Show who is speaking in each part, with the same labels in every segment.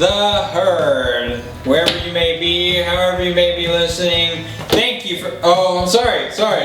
Speaker 1: the herd. Wherever you may be, however you may be listening, thank you for. Oh, I'm sorry. That's not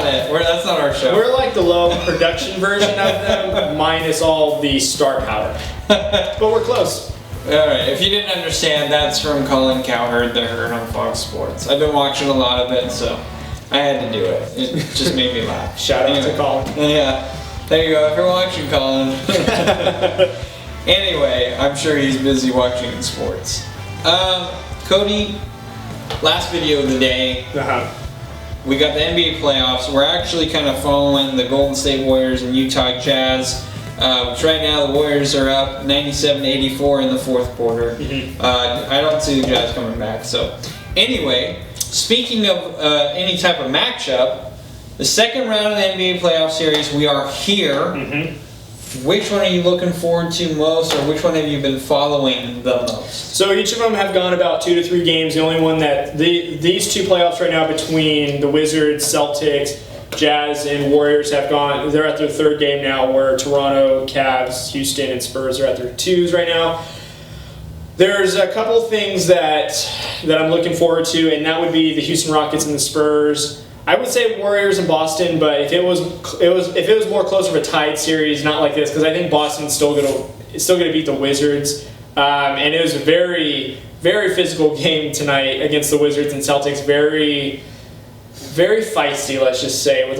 Speaker 1: it. That's not our show.
Speaker 2: We're like the low production version of them, minus all the star power. But we're close.
Speaker 1: Alright, if you didn't understand, that's from Colin Cowherd, the herd on Fox Sports. I've been watching a lot of it, so I had to do it. It just made me laugh.
Speaker 2: Shout out to Colin.
Speaker 1: Yeah, there you go. If you're watching, Colin. Anyway, I'm sure he's busy watching sports. Cody, last video of the day. We got the NBA playoffs. We're actually kind of following the Golden State Warriors and Utah Jazz. Which right now the Warriors are up 97-84 in the fourth quarter. I don't see the Jazz coming back. So, anyway, speaking of any type of matchup, the second round of the NBA playoff series, we are here. Which one are you looking forward to most, or which one have you been following the most?
Speaker 2: So each of them have gone about 2 to 3 games. The only one that these two playoffs right now between the Wizards, Celtics, Jazz and Warriors have gone. They're at their third game now, where Toronto, Cavs, Houston, and Spurs are at their twos right now. There's a couple things that I'm looking forward to, and that would be the Houston Rockets and the Spurs. I would say Warriors and Boston, but if it was more close of a tied series, not like this, because I think Boston's still gonna beat the Wizards. And it was a very, very physical game tonight against the Wizards and Celtics. Very feisty, let's just say, with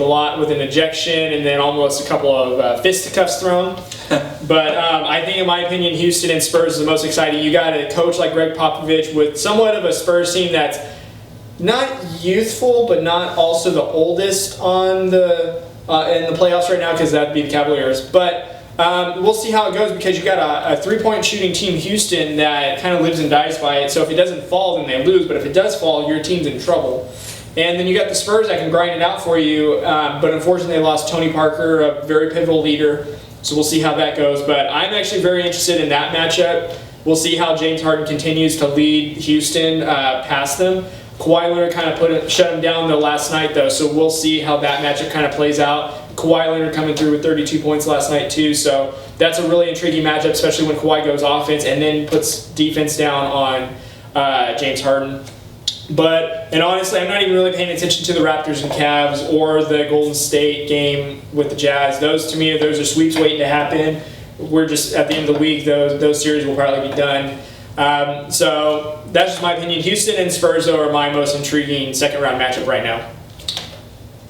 Speaker 2: an ejection and then almost a couple of fisticuffs thrown. But I think, in my opinion, Houston and Spurs is the most exciting. You got a coach like Greg Popovich with somewhat of a Spurs team that's not youthful, but not also the oldest on the in the playoffs right now, because that'd be the Cavaliers. But we'll see how it goes, because you got a three-point shooting team, Houston, that kind of lives and dies by it. So if it doesn't fall, then they lose. But if it does fall, your team's in trouble. And then you got the Spurs that can grind it out for you, but unfortunately they lost Tony Parker, a very pivotal leader, so we'll see how that goes. But I'm actually very interested in that matchup. We'll see how James Harden continues to lead Houston past them. Kawhi Leonard kind of shut him down last night, though, so we'll see how that matchup kind of plays out. Kawhi Leonard coming through with 32 points last night, too, so that's a really intriguing matchup, especially when Kawhi goes offense and then puts defense down on James Harden. And honestly, I'm not even really paying attention to the Raptors and Cavs or the Golden State game with the Jazz. Those are sweeps waiting to happen. We're just, at the end of the week, those series will probably be done. So that's just my opinion. Houston and Spurs, though, are my most intriguing second-round matchup right now.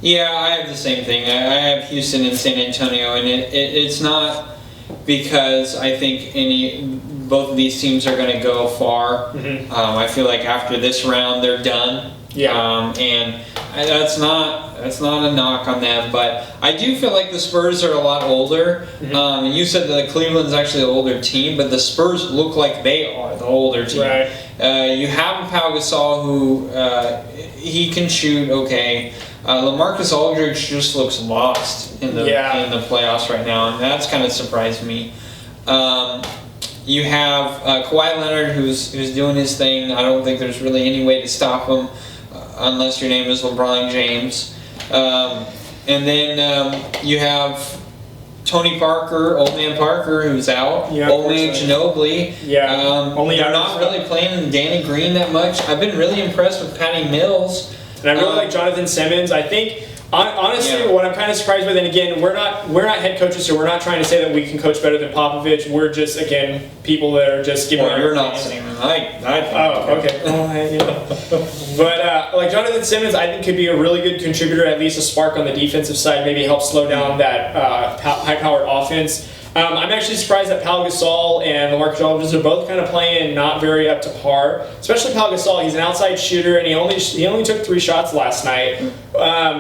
Speaker 1: Yeah, I have the same thing. I have Houston and San Antonio, and it's not because I think both of these teams are going to go far. I feel like after this round, they're done. And that's not a knock on them, but I do feel like the Spurs are a lot older. And you said that Cleveland's actually an older team, but the Spurs look like they are the older team.
Speaker 2: Right.
Speaker 1: You have Pau Gasol, who he can shoot okay. LaMarcus Aldridge just looks lost in the playoffs right now, and that's kind of surprised me. You have Kawhi Leonard, who's doing his thing. I don't think there's really any way to stop him unless your name is LeBron James. And then you have Tony Parker, Old Man Parker, who's out. Old Man Ginobili. They're not really playing Danny Green that much. I've been really impressed with Patty Mills.
Speaker 2: And I really like Jonathan Simmons. I think, honestly, what I'm kind of surprised with, and again, we're not head coaches, so we're not trying to say that we can coach better than Popovich. We're just, again, people that are just giving
Speaker 1: you're not saying that.
Speaker 2: Okay. But like Jonathan Simmons, I think could be a really good contributor, at least a spark on the defensive side, maybe help slow down that high-powered offense. I'm actually surprised that Pau Gasol and LaMarcus Aldridge are both kind of playing not very up to par. Especially Pau Gasol, he's an outside shooter, and he only took 3 shots last night,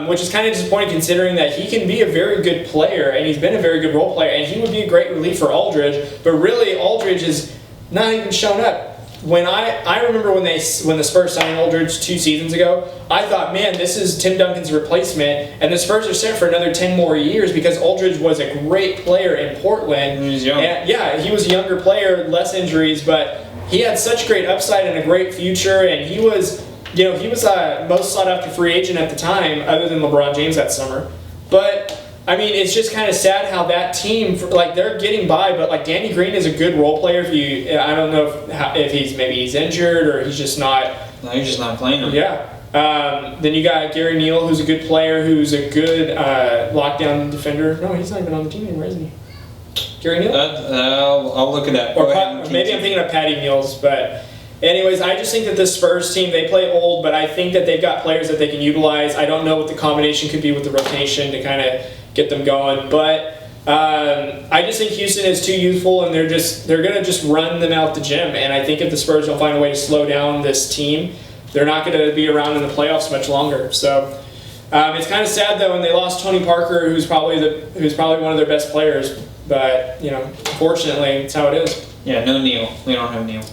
Speaker 2: which is kind of disappointing considering that he can be a very good player, and he's been a very good role player, and he would be a great relief for Aldridge. But really, Aldridge is not even shown up. When I remember when the Spurs signed Aldridge 2 seasons ago, I thought, man, this is Tim Duncan's replacement, and the Spurs are set for another 10 more years because Aldridge was a great player in Portland.
Speaker 1: He was young.
Speaker 2: And, he was a younger player, less injuries, but he had such great upside and a great future, and he was most sought after free agent at the time, other than LeBron James that summer. But I mean, it's just kind of sad how that team, like, they're getting by, but like Danny Green is a good role player. I don't know if he's injured or he's just not.
Speaker 1: No, he's just not playing him.
Speaker 2: Yeah. Then you got Gary Neal, who's a good player, who's a good lockdown defender. No, he's not even on the team anymore, isn't he? Gary Neal?
Speaker 1: I'll look at that.
Speaker 2: Or maybe I'm thinking of Patty Mills, but anyways, I just think that this Spurs team, they play old, but I think that they've got players that they can utilize. I don't know what the combination could be with the rotation to kind of get them going, but I just think Houston is too youthful, and they're going to just run them out the gym. And I think if the Spurs don't find a way to slow down this team, they're not going to be around in the playoffs much longer. So it's kind of sad though, and they lost Tony Parker, who's probably one of their best players. But unfortunately, it's how it is.
Speaker 1: Yeah, no Neal. We don't have Neal.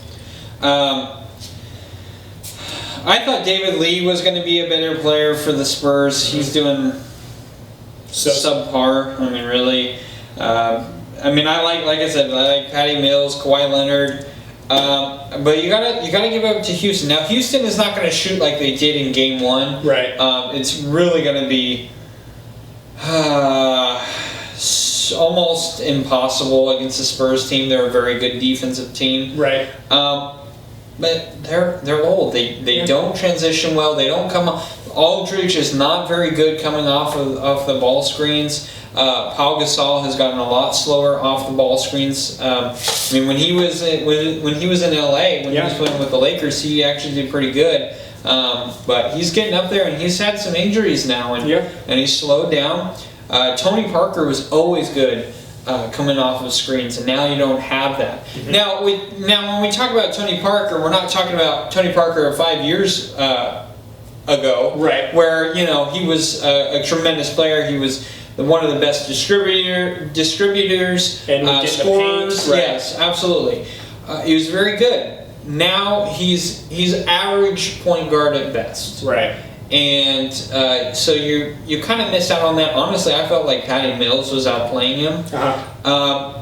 Speaker 1: I thought David Lee was going to be a better player for the Spurs. He's doing subpar. I mean, really. I mean, like I said, I like Patty Mills, Kawhi Leonard. But you gotta give up to Houston. Now, Houston is not going to shoot like they did in Game 1.
Speaker 2: Right.
Speaker 1: It's really going to be almost impossible against the Spurs team. They're a very good defensive team.
Speaker 2: Right.
Speaker 1: But they're old. They don't transition well. They don't come off. Aldridge is not very good coming off the ball screens. Pau Gasol has gotten a lot slower off the ball screens. I mean, when he was in LA, when he was playing with the Lakers, he actually did pretty good. But he's getting up there, and he's had some injuries now, and he's slowed down. Tony Parker was always good coming off of screens, and now you don't have that. Mm-hmm. Now when we talk about Tony Parker, we're not talking about Tony Parker 5 years ago,
Speaker 2: right?
Speaker 1: Where he was a tremendous player. He was one of the best distributors,
Speaker 2: and
Speaker 1: scorers.
Speaker 2: Right.
Speaker 1: Yes, absolutely. He was very good. Now he's average point guard at best.
Speaker 2: Right.
Speaker 1: And so you kind of missed out on that. Honestly, I felt like Patty Mills was outplaying him.
Speaker 2: Uh-huh.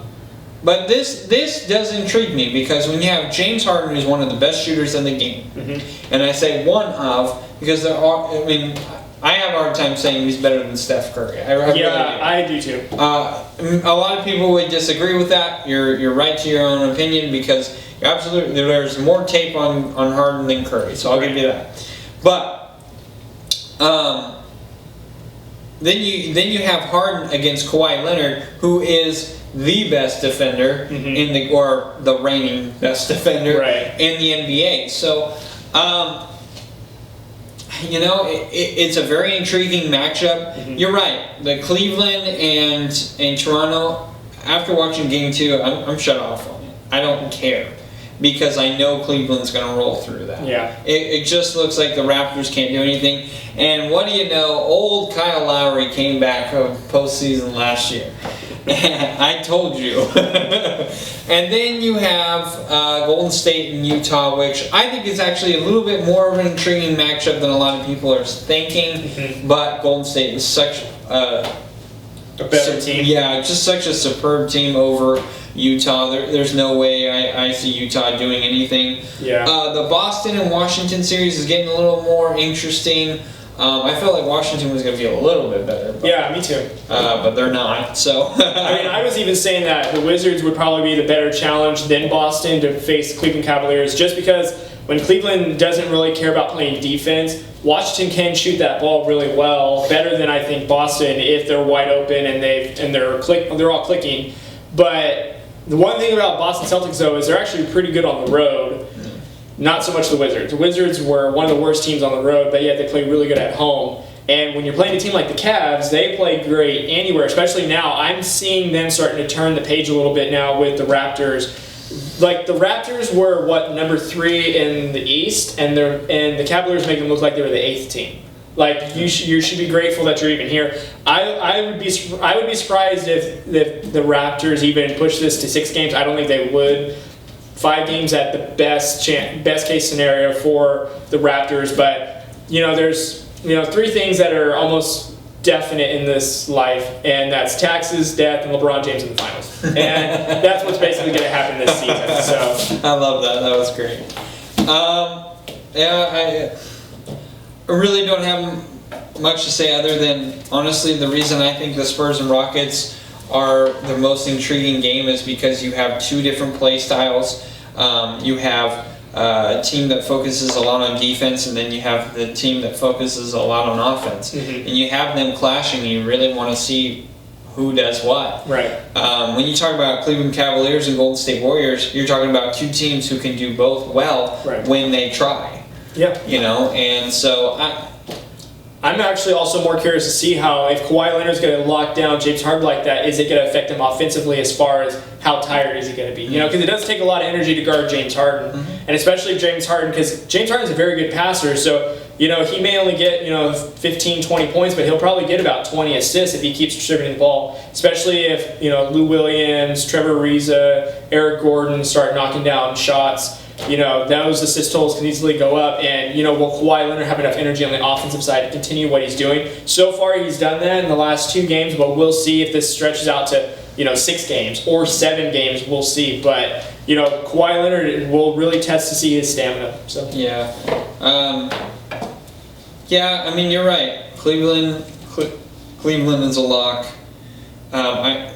Speaker 1: But this does intrigue me, because when you have James Harden, who's one of the best shooters in the game,
Speaker 2: mm-hmm.
Speaker 1: and I say one of, because I have a hard time saying he's better than Steph Curry.
Speaker 2: I do too.
Speaker 1: A lot of people would disagree with that. You're right to your own opinion, because there's more tape on Harden than Curry, so I'll give you that. But then you have Harden against Kawhi Leonard, who is the best defender
Speaker 2: mm-hmm.
Speaker 1: or the reigning best defender in the NBA. So it's a very intriguing matchup. Mm-hmm. You're right. The Cleveland and Toronto, after watching Game 2, I'm shut off on it. I don't care, because I know Cleveland's going to roll through that.
Speaker 2: Yeah.
Speaker 1: It just looks like the Raptors can't do anything. And what do you know? Old Kyle Lowry came back from postseason last year. I told you. And then you have Golden State and Utah, which I think is actually a little bit more of an intriguing matchup than a lot of people are thinking.
Speaker 2: Mm-hmm.
Speaker 1: But Golden State is such
Speaker 2: a better team.
Speaker 1: Yeah, just such a superb team over Utah. There's no way I see Utah doing anything.
Speaker 2: Yeah.
Speaker 1: The Boston and Washington series is getting a little more interesting. I felt like Washington was going to be a little bit better.
Speaker 2: Yeah, me too.
Speaker 1: But they're not. So
Speaker 2: I was even saying that the Wizards would probably be the better challenge than Boston to face the Cleveland Cavaliers, just because when Cleveland doesn't really care about playing defense, Washington can shoot that ball really well, better than I think Boston if they're wide open and they're all clicking. But the one thing about Boston Celtics though is they're actually pretty good on the road. Not so much the Wizards. The Wizards were one of the worst teams on the road, but yet they play really good at home. And when you're playing a team like the Cavs, they play great anywhere, especially now. I'm seeing them starting to turn the page a little bit now with the Raptors. Like, the Raptors were, number 3 in the East, and the Cavaliers make them look like they were the 8th team. Like, you should be grateful that you're even here. I would be surprised if the Raptors even push this to 6 games. I don't think they would. 5 games at the best case scenario for the Raptors, but there's 3 things that are almost definite in this life, and that's taxes, death, and LeBron James in the finals. And that's what's basically going to happen this season. So
Speaker 1: I love that. That was great. I really don't have much to say other than, honestly, the reason I think the Spurs and Rockets are the most intriguing game is because you have two different play styles. You have a team that focuses a lot on defense, and then you have the team that focuses a lot on offense. And you have them clashing. You really want to see who does what.
Speaker 2: Right.
Speaker 1: When you talk about Cleveland Cavaliers and Golden State Warriors, you're talking about two teams who can do both well when they try.
Speaker 2: Yeah.
Speaker 1: And so
Speaker 2: I'm actually also more curious to see how, if Kawhi Leonard's going to lock down James Harden like that, is it going to affect him offensively as far as how tired is he going to be? Because it does take a lot of energy to guard James Harden, and especially James Harden, because James Harden's a very good passer, so he may only get 15, 20 points, but he'll probably get about 20 assists if he keeps distributing the ball, especially if Lou Williams, Trevor Ariza, Eric Gordon start knocking down shots. Those assist totals can easily go up, and will Kawhi Leonard have enough energy on the offensive side to continue what he's doing? So far, he's done that in the last 2 games, but we'll see if this stretches out to 6 games or 7 games. We'll see, but Kawhi Leonard will really test to see his stamina. So
Speaker 1: yeah, I mean, you're right. Cleveland is a lock.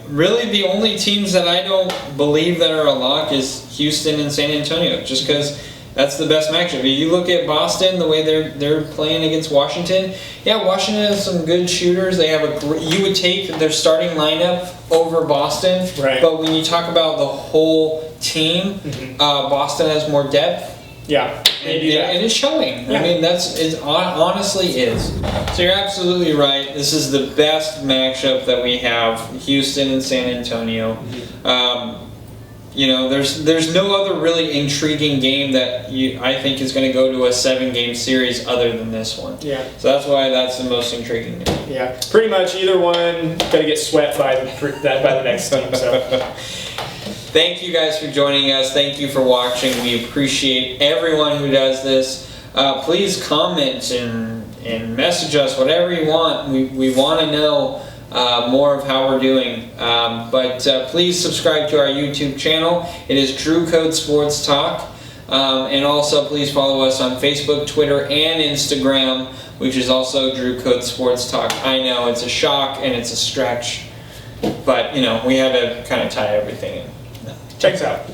Speaker 1: Really, the only teams that I don't believe that are a lock is Houston and San Antonio, just because that's the best matchup. If you look at Boston, the way they're playing against Washington, Washington has some good shooters. They have you would take their starting lineup over Boston,
Speaker 2: right?
Speaker 1: But when you talk about the whole team, Boston has more depth.
Speaker 2: Yeah,
Speaker 1: and it's showing.
Speaker 2: Yeah.
Speaker 1: I mean, it honestly is. So you're absolutely right. This is the best matchup that we have: Houston and San Antonio. There's no other really intriguing game that I think is going to go to a 7-game series other than this one.
Speaker 2: Yeah.
Speaker 1: So that's why that's the most intriguing game.
Speaker 2: Yeah, pretty much either one got to get swept by the next team. So.
Speaker 1: Thank you guys for joining us. Thank you for watching. We appreciate everyone who does this. Please comment and message us, whatever you want. We want to know more of how we're doing. But please subscribe to our YouTube channel. It is Drew Code Sports Talk. And also please follow us on Facebook, Twitter, and Instagram, which is also Drew Code Sports Talk. I know it's a shock and it's a stretch, but we had to kind of tie everything in.
Speaker 2: Checks out.